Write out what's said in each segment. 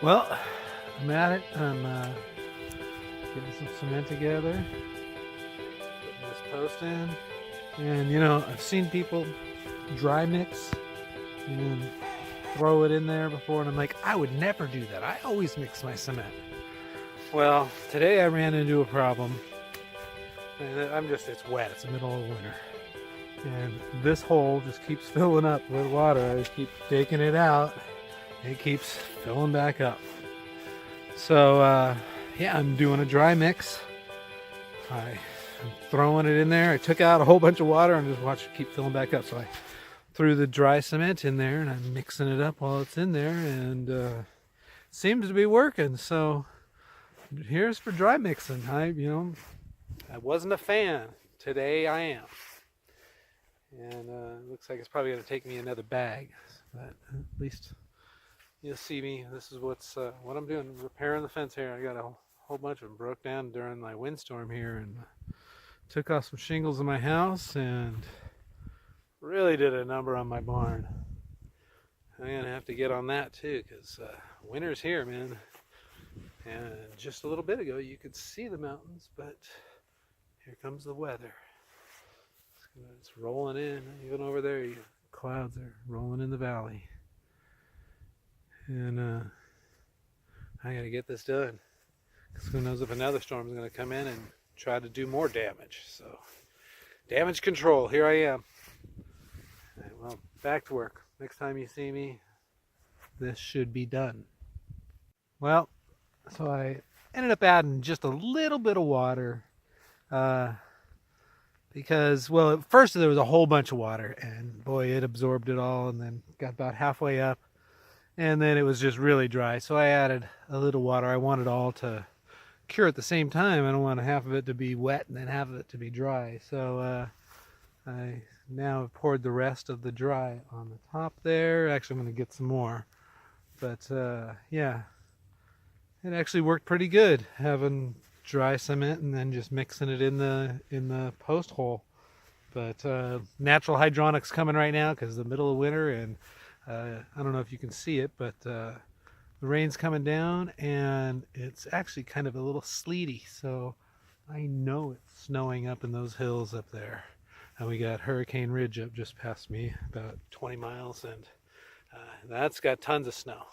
Well, I'm at it. I'm getting some cement together, putting this post in. And I've seen people dry mix and throw it in there before, and I'm like, I would never do that. I always mix my cement. Well, today I ran into a problem. And it's wet. It's the middle of winter. And this hole just keeps filling up with water. I just keep taking it out. And it keeps filling back up. So, yeah, I'm doing a dry mix. I'm throwing it in there. I took out a whole bunch of water and just watched it keep filling back up. So I threw the dry cement in there and I'm mixing it up while it's in there, and it seems to be working. So here's for dry mixing. I wasn't a fan. Today I am. And it looks like it's probably going to take me another bag, but at least you'll see me. This is what I'm doing, repairing the fence here. I got a whole bunch of them broke down during my windstorm here, and took off some shingles in my house and really did a number on my barn. I'm gonna have to get on that too, because winter's here, man. And just a little bit ago you could see the mountains, but here comes the weather. It's rolling in. Even over there, clouds are rolling in the valley. And I gotta get this done, because who knows if another storm is gonna come in and try to do more damage. So, damage control, here I am. Right, well, back to work. Next time you see me, this should be done. Well, so I ended up adding just a little bit of water, because, well, at first there was a whole bunch of water, and boy, it absorbed it all, and then got about halfway up, and then it was just really dry. So I added a little water. I want it all to cure at the same time. I don't want half of it to be wet and then half of it to be dry. So I now have poured the rest of the dry on the top there. Actually, I'm going to get some more. But yeah, it actually worked pretty good, having dry cement and then just mixing it in the post hole. But natural hydronics coming right now because the middle of winter, and I don't know if you can see it, but the rain's coming down and it's actually kind of a little sleety. So I know it's snowing up in those hills up there. And we got Hurricane Ridge up just past me, about 20 miles, and that's got tons of snow.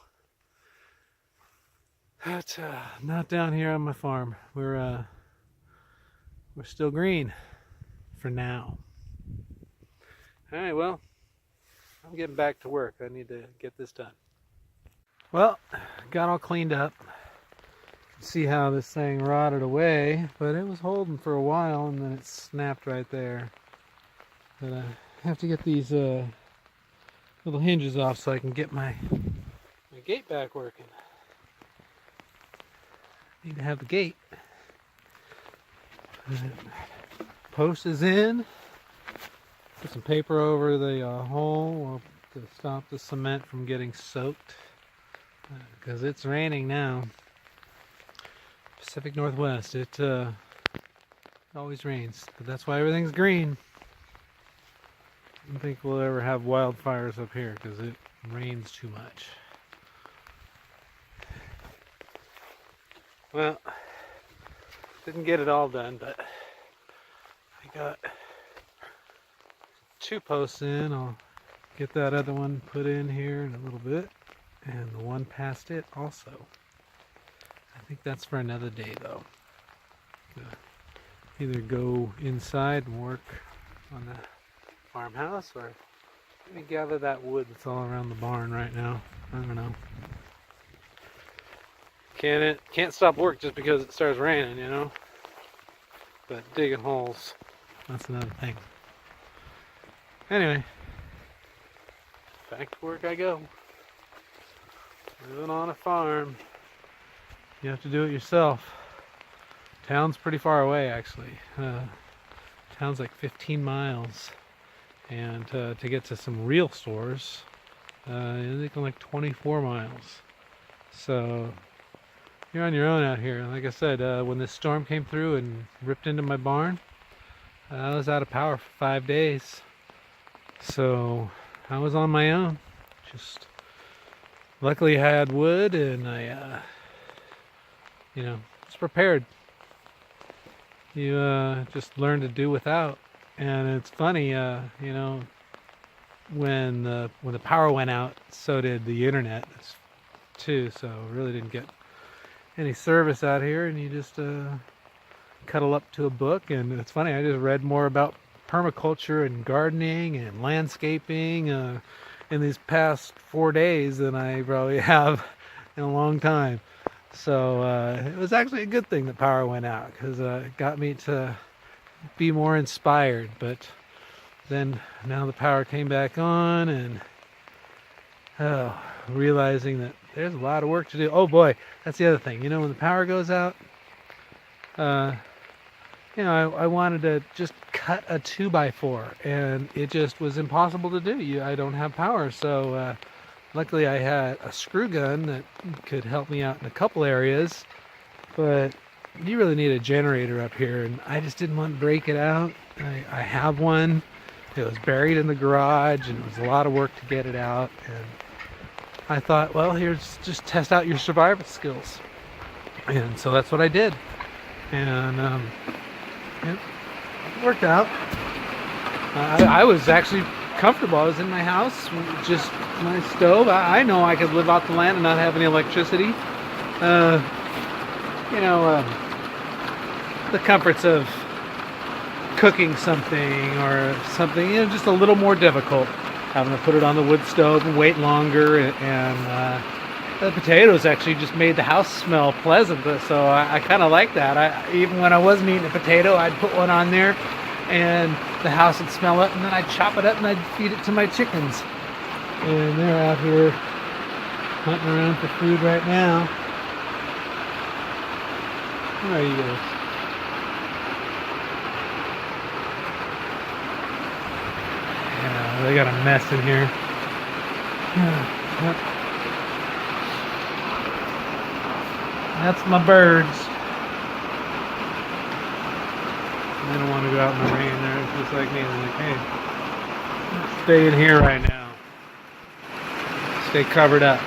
But not down here on my farm. We're still green for now. All right, well, I'm getting back to work. I need to get this done. Well, got all cleaned up. See how this thing rotted away, but it was holding for a while and then it snapped right there. But I have to get these little hinges off so I can get my gate back working. Need to have the gate. Post is in. Put some paper over the hole to stop the cement from getting soaked, because it's raining now. Pacific Northwest, it always rains, but that's why everything's green. I don't think we'll ever have wildfires up here because it rains too much. Well, didn't get it all done, but I got 2 posts in. I'll get that other one put in here in a little bit, and the one past it also. I think that's for another day though. Either go inside and work on the farmhouse, or maybe gather that wood that's all around the barn right now. I don't know. Can't stop work just because it starts raining, you know. But digging holes, that's another thing. Anyway, back to work I go. Living on a farm. You have to do it yourself. Town's pretty far away, actually. Town's like 15 miles. And to get to some real stores, it's like 24 miles. So you're on your own out here. Like I said, when this storm came through and ripped into my barn, I was out of power for 5 days. So I was on my own, just luckily I had wood, and I, was prepared. You just learn to do without. And it's funny, when the power went out, so did the internet too. So really didn't get any service out here, and you just cuddle up to a book. And it's funny, I just read more about permaculture and gardening and landscaping in these past 4 days than I probably have in a long time. So it was actually a good thing that power went out, because it got me to be more inspired. But then now the power came back on, and realizing that there's a lot of work to do. Oh boy, that's the other thing. When the power goes out, uh, I wanted to just cut a 2x4, and it just was impossible to do. I don't have power, so luckily I had a screw gun that could help me out in a couple areas, but you really need a generator up here, and I just didn't want to break it out. I have one. It was buried in the garage, and it was a lot of work to get it out, and I thought, well, here's just test out your survival skills. And so that's what I did. And it worked out. I was actually comfortable. I was in my house, just my stove. I know I could live off the land and not have any electricity. The comforts of cooking something or something, just a little more difficult. Having to put it on the wood stove and wait longer, and the potatoes actually just made the house smell pleasant. So I kind of like that. Even when I wasn't eating a potato, I'd put one on there, and the house would smell it, and then I'd chop it up and I'd feed it to my chickens. And they're out here hunting around for food right now. Where are you guys? They got a mess in here. Yep. That's my birds. They don't want to go out in the rain. They're just like me. They're like, hey, stay in here right now. Stay covered up.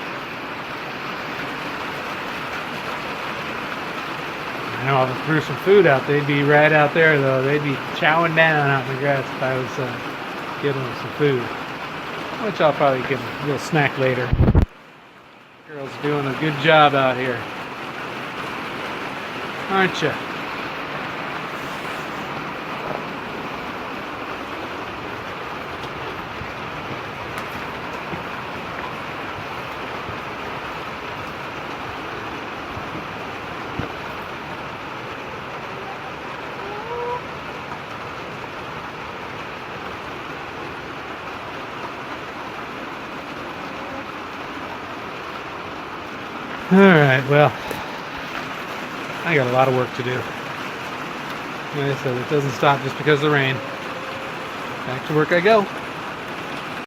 I know if I threw some food out, they'd be right out there, though. They'd be chowing down out in the grass if I was giving them some food, which I'll probably give them a little snack later. Girls doing a good job out here, aren't you? Alright, well, I got a lot of work to do. Like I said, it doesn't stop just because of the rain. Back to work I go.